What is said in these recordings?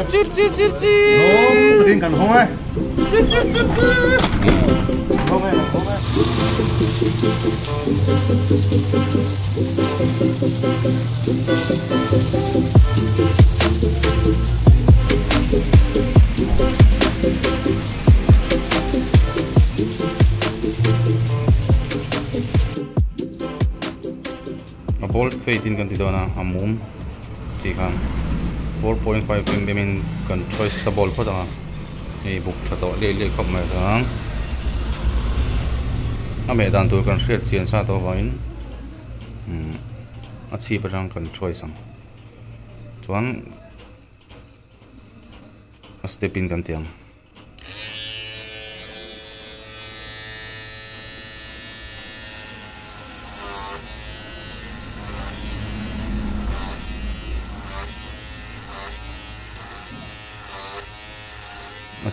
chít chít chít chít nó tin cần không ấy chít chít chít chít không ấy không ấy Baldfade in kan tidona amum chỉ khang 4.5 mm kan choice sa ball pho da ei buk tha to le khop mai da a me dan tu kan share chian sa to wain a chi parang kan choice ang chuan a step in kan tiang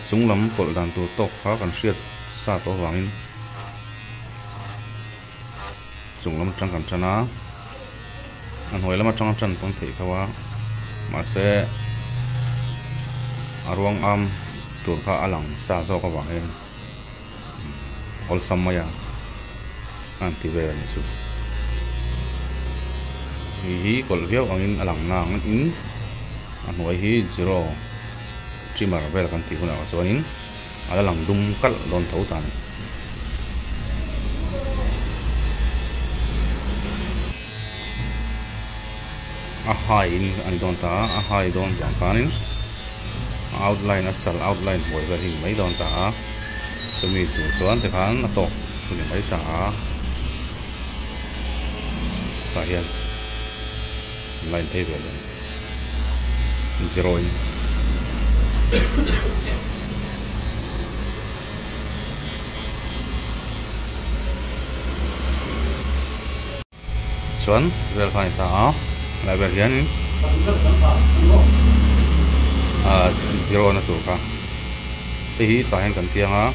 chung lam kol dan tu tok kha kan hriat sa to wangin chung lam tang kan chana an hoi lama tang chan pon thei khawa ma se arwang am tur kha alang sa zo ka wangin ol samaya an ti ve ni su hi kol viau angin alang na in an hoi hi zero trimmer vel kan ti huna chuanin ala lang dum kal don tho tan a hai in an don ta a hai don jang kanin outline a chal outline hoi ga hin mai don ta sumi tu chuan te khan a tok ni mai ta ta hian line thei vel zero in chuan vel khai ta lại vel hian zero na tu ka te hi ta hen kan tiang a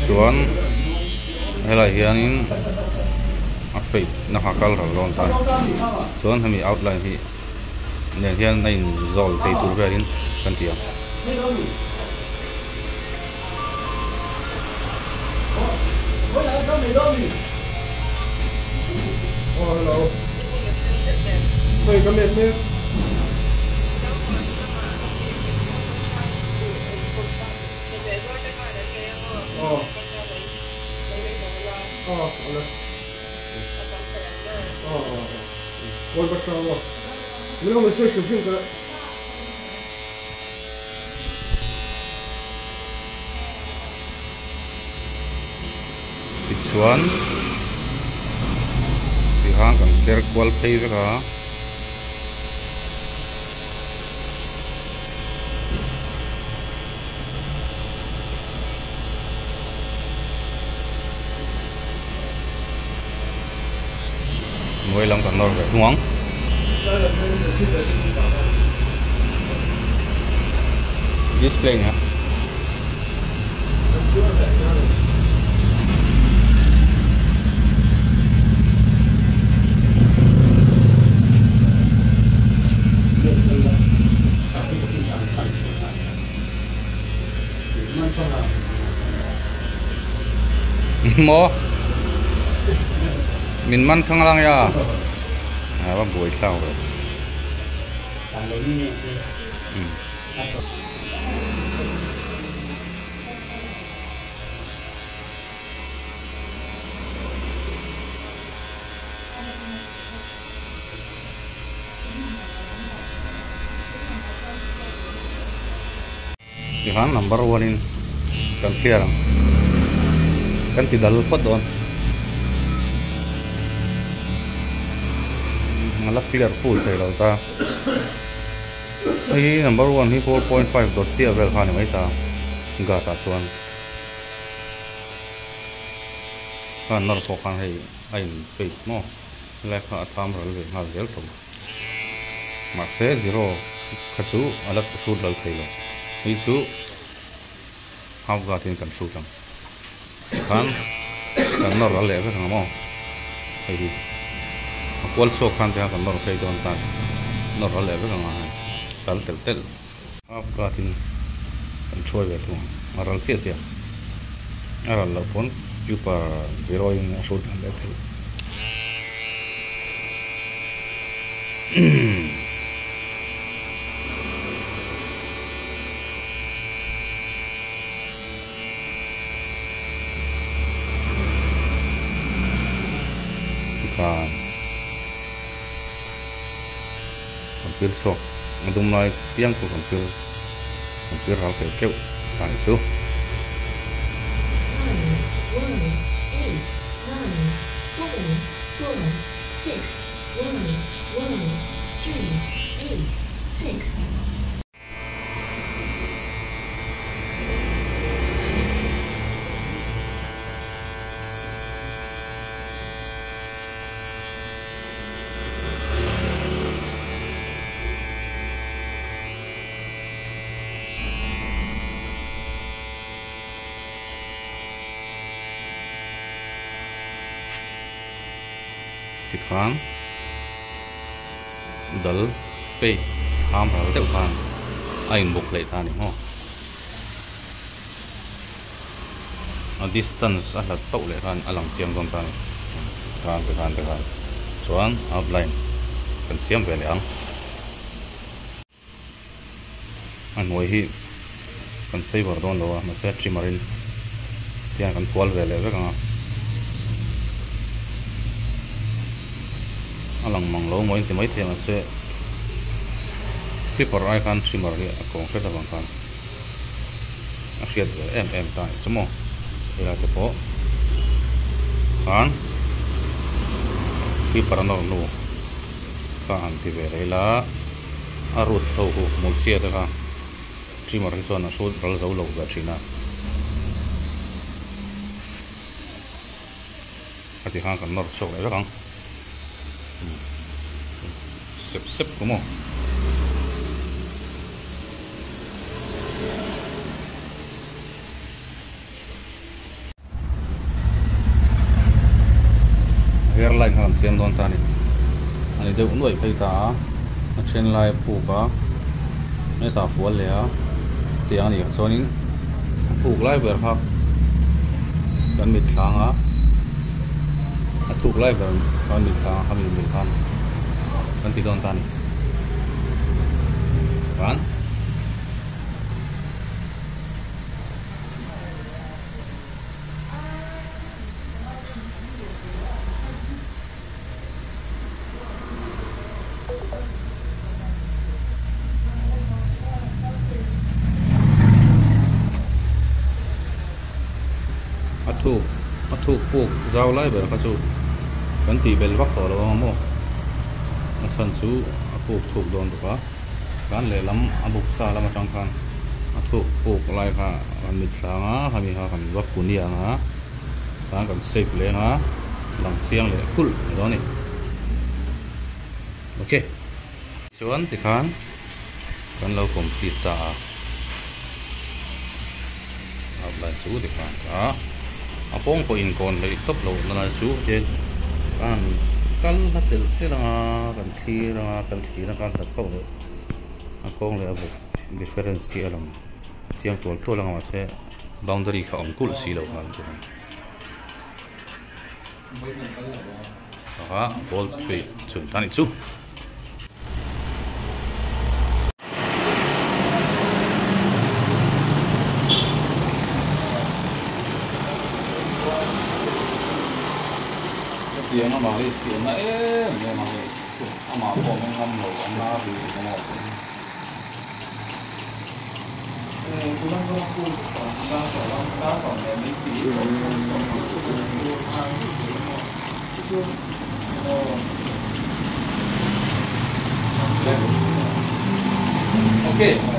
chuan helai hian in a fade na hakal ral ron ta chuan hemi outline hi nên hiện nay rồi thì tụi về đến cần tiền hello hey come in man Ôi bắt sao rồi? Nếu mà chơi sử dụng cái thì chuan thì hang kan ter Baldfade với cả người làm cần nồi phải thung ống display nhá mo mình man khang lang ya ba buổi sau rồi di han number 1 in kan clear kan tidak lupa don ngalah clear full thei lo ta hi number 1 hi 4.5 dot chia vel khan mai ta ga ta chuan kan nor ko khan hei ai pe mo le kha tham ral ve ngal vel thum ma se zero khachu alat thu lal thei lo hi chu how ga tin kan thu tam kan kan nor ral le ve thang mo hei qual so khan te kan nor thei don ta nor ral le ve nga ral tel tel ap ka tin kan thoi ve tu ral che che ral lo pon super 0 in shoot kan le thei kan computer so adum lai tiang ko computer ral ke keu kan su 9, 1, 8, 9, 7, 1, 1, 3, 8, 6. tikhan dal fe tham ral deuh khan a in buk leh ta ni ho a distance a hlat to le khan alang chiang don ta ni khan chuan outline kan siam ve le ang an hoi hi kan sei var don lo a ma se trimmerin tian kan pual ve le vek anga alang mang lo moi ti mai thiam se clipper ai kan trimmer hi a kong fet awang kan a hriat ve em ta chumo ila te po kan clipper anor nu ka an ti ve reila a rut tho hu mul sia ta ka trimmer hi chuan a shoot ral zo lo ga thina ati han kan nor chok le kang sip como hairline han siam don ta ni ani de unoi phei ta a chen lai pu ka me ta fual le a tiang ni chonin puk lai ber kha kan mit thanga a tuk lai ber kan mit thanga ha mi khan kan ti don ta ni kan thu puk zau lai ber kha chu kan ti bel vak to lo mo a san chu a puk thuk don tu ka kan le lam a buk sa lam atang khan a thuk puk lai kha an mit thanga ha mi ha kan vak kun ya nga kan save le nga lang chiang le kul do ni okay chuan ti khan kan lo complete ta outline chu ti khan ka apong ko in kon le top lo na chu je kan hatel tela kan thira kan kan ko le akong le abu difference ki alam siang tol to lang ma se boundary kha ongkul si lo han tu ha Baldfade chun tani chu dia na Malaysia na dia na ama ko men ngam lo na bi mo tulang sama ku ta so ne mi si so就是OK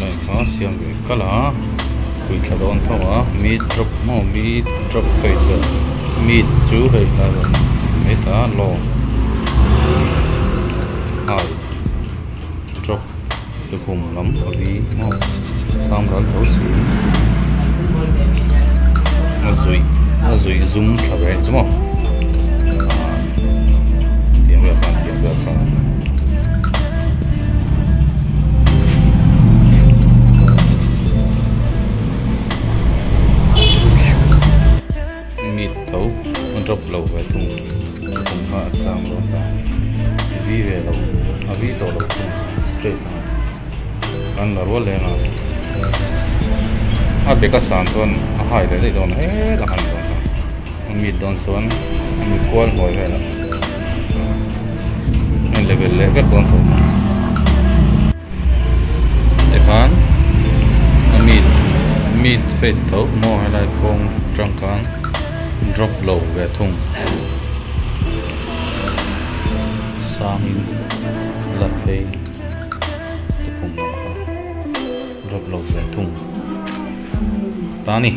này có xiêm về cái là quỳ khá đón thâu á mid drop fade về mid chú hay là rồi mấy ta lo hai drop được hùng lắm ở vì nó tham ra thấu xí nó rủi zoom khá về chứ không tiệm về phản mid thấu nó drop low về thùng hạ sang luôn ta vi về low vi to low thùng straight ăn là roll lên bị cái sàn tuần hai đấy đòn hết là hành tuần mid đòn tuần mid qual hồi hay là level đòn tuần để phán mid fade thấu mò hay là con trăng can drop low về thùng sang lật về drop low về thùng ta nè